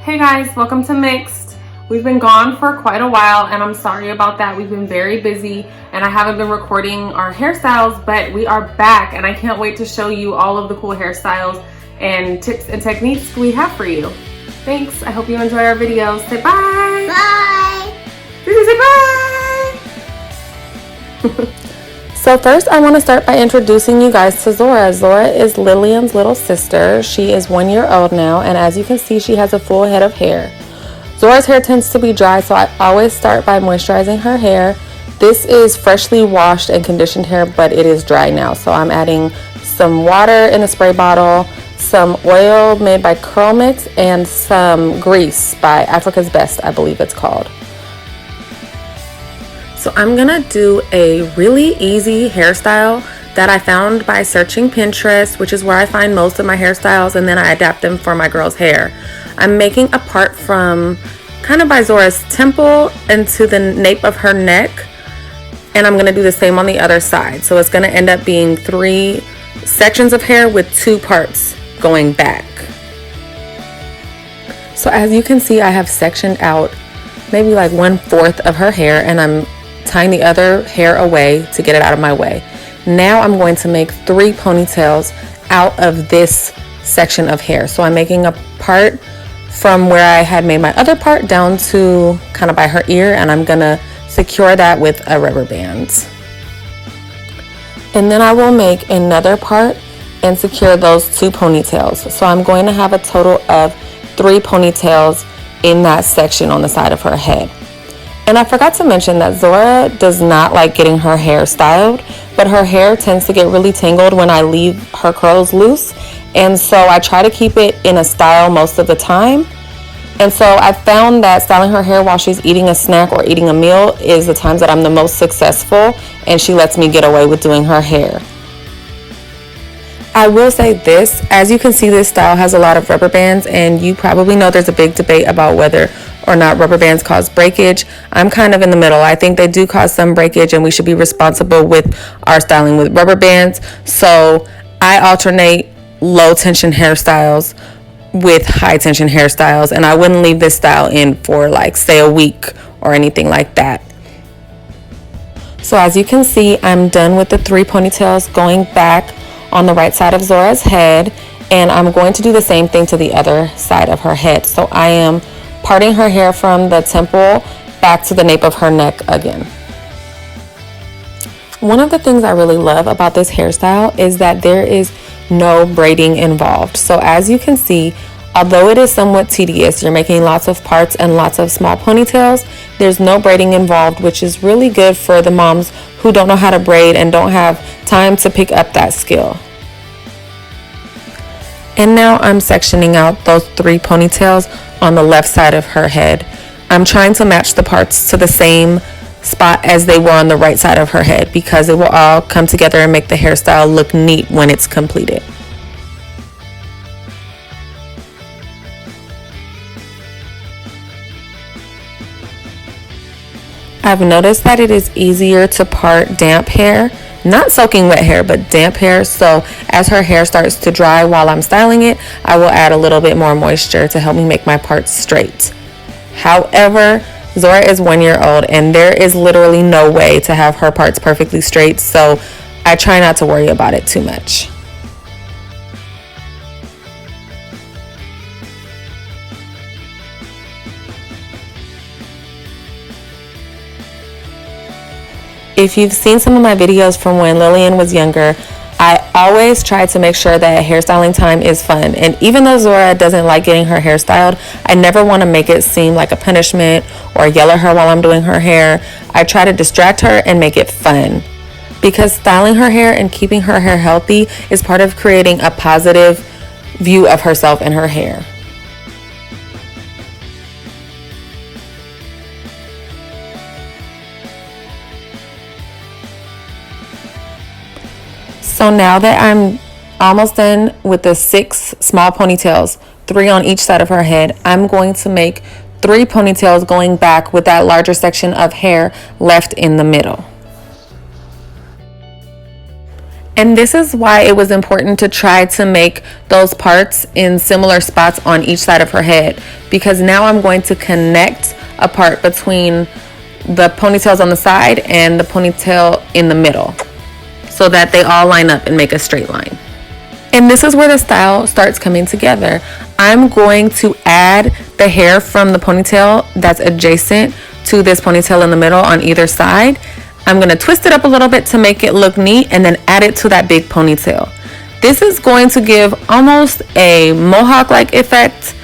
Hey guys, welcome to Mixed. We've been gone for quite a while and I'm sorry about that. We've been very busy and I haven't been recording our hairstyles, but we are back and I can't wait to show you all of the cool hairstyles and tips and techniques we have for you. Thanks, I hope you enjoy our videos. Say bye! Bye! Say bye! So first I want to start by introducing you guys to Zora. Zora is Lillian's little sister. She is 1 year old now, and as you can see, she has a full head of hair. Zora's hair tends to be dry, so I always start by moisturizing her hair. This is freshly washed and conditioned hair, but it is dry now. So I'm adding some water in a spray bottle, some oil made by CurlMix, and some grease by Africa's Best, I believe it's called. So I'm gonna do a really easy hairstyle that I found by searching Pinterest, which is where I find most of my hairstyles, and then I adapt them for my girl's hair. I'm making a part from kind of by Zora's temple into the nape of her neck, and I'm gonna do the same on the other side. So it's gonna end up being 3 sections of hair with 2 parts going back. So as you can see, I have sectioned out maybe like 1/4 of her hair, and I'm tying the other hair away to get it out of my way. Now I'm going to make 3 ponytails out of this section of hair. So I'm making a part from where I had made my other part down to kind of by her ear, and I'm gonna secure that with a rubber band. And then I will make another part and secure those 2 ponytails. So I'm going to have a total of 3 ponytails in that section on the side of her head. And I forgot to mention that Zora does not like getting her hair styled, but her hair tends to get really tangled when I leave her curls loose. And so I try to keep it in a style most of the time. And so I found that styling her hair while she's eating a snack or eating a meal is the times that I'm the most successful, and she lets me get away with doing her hair. I will say this, as you can see, this style has a lot of rubber bands, and you probably know there's a big debate about whether or not rubber bands cause breakage. I'm kind of in the middle. I think they do cause some breakage, and we should be responsible with our styling with rubber bands. So I alternate low tension hairstyles with high tension hairstyles, and I wouldn't leave this style in for like say a week or anything like that. So as you can see, I'm done with the 3 ponytails going back on the right side of Zora's head, and I'm going to do the same thing to the other side of her head. So I am parting her hair from the temple back to the nape of her neck again. One of the things I really love about this hairstyle is that there is no braiding involved. So as you can see, although it is somewhat tedious, you're making lots of parts and lots of small ponytails, there's no braiding involved, which is really good for the moms who don't know how to braid and don't have time to pick up that skill. And now I'm sectioning out those 3 ponytails on the left side of her head. I'm trying to match the parts to the same spot as they were on the right side of her head, because it will all come together and make the hairstyle look neat when it's completed. I've noticed that it is easier to part damp hair, not soaking wet hair, but damp hair. So as her hair starts to dry while I'm styling it, I will add a little bit more moisture to help me make my parts straight. However, Zora is 1 year old, and there is literally no way to have her parts perfectly straight, so I try not to worry about it too much. If you've seen some of my videos from when Lillian was younger, I always try to make sure that hairstyling time is fun. And even though Zora doesn't like getting her hair styled, I never want to make it seem like a punishment or yell at her while I'm doing her hair. I try to distract her and make it fun, because styling her hair and keeping her hair healthy is part of creating a positive view of herself and her hair. So now that I'm almost done with the 6 small ponytails, 3 on each side of her head, I'm going to make 3 ponytails going back with that larger section of hair left in the middle. And this is why it was important to try to make those parts in similar spots on each side of her head, because now I'm going to connect a part between the ponytails on the side and the ponytail in the middle so that they all line up and make a straight line. And this is where the style starts coming together. I'm going to add the hair from the ponytail that's adjacent to this ponytail in the middle on either side. I'm going to twist it up a little bit to make it look neat and then add it to that big ponytail. This is going to give almost a mohawk-like effect.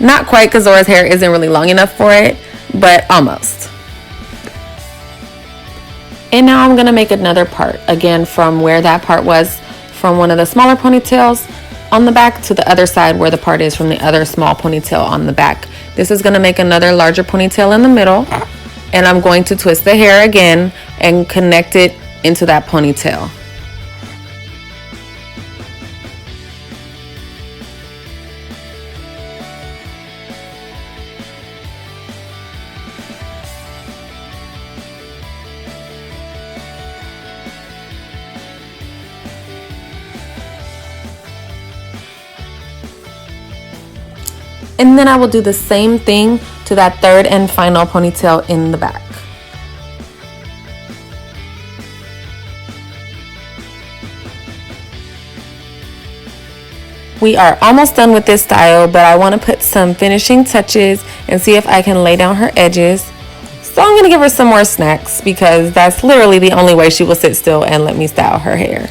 Not quite, because Zora's hair isn't really long enough for it, but almost. And now I'm going to make another part, again from where that part was from one of the smaller ponytails on the back to the other side where the part is from the other small ponytail on the back. This is going to make another larger ponytail in the middle, and I'm going to twist the hair again and connect it into that ponytail. And then I will do the same thing to that third and final ponytail in the back. We are almost done with this style, but I want to put some finishing touches and see if I can lay down her edges. So I'm going to give her some more snacks, because that's literally the only way she will sit still and let me style her hair.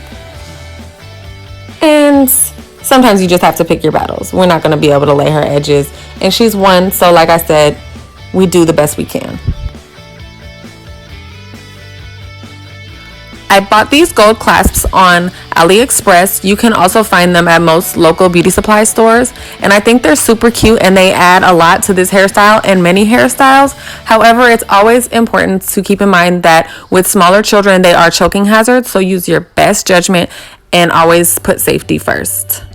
And sometimes you just have to pick your battles. We're not going to be able to lay her edges, and she's one, so like I said, we do the best we can. I bought these gold clasps on AliExpress. You can also find them at most local beauty supply stores, and I think they're super cute and they add a lot to this hairstyle and many hairstyles. However, it's always important to keep in mind that with smaller children, they are choking hazards, so use your best judgment and always put safety first.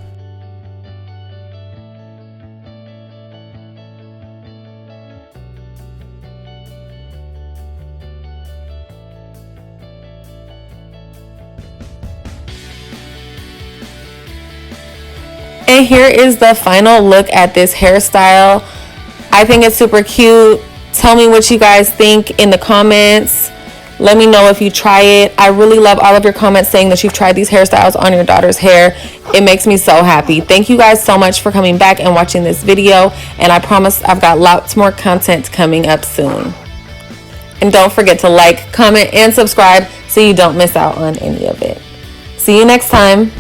And here is the final look at this hairstyle. I think it's super cute. Tell me what you guys think in the comments. Let me know if you try it. I really love all of your comments saying that you've tried these hairstyles on your daughter's hair. It makes me so happy. Thank you guys so much for coming back and watching this video. And I promise I've got lots more content coming up soon. And don't forget to like, comment, and subscribe so you don't miss out on any of it. See you next time.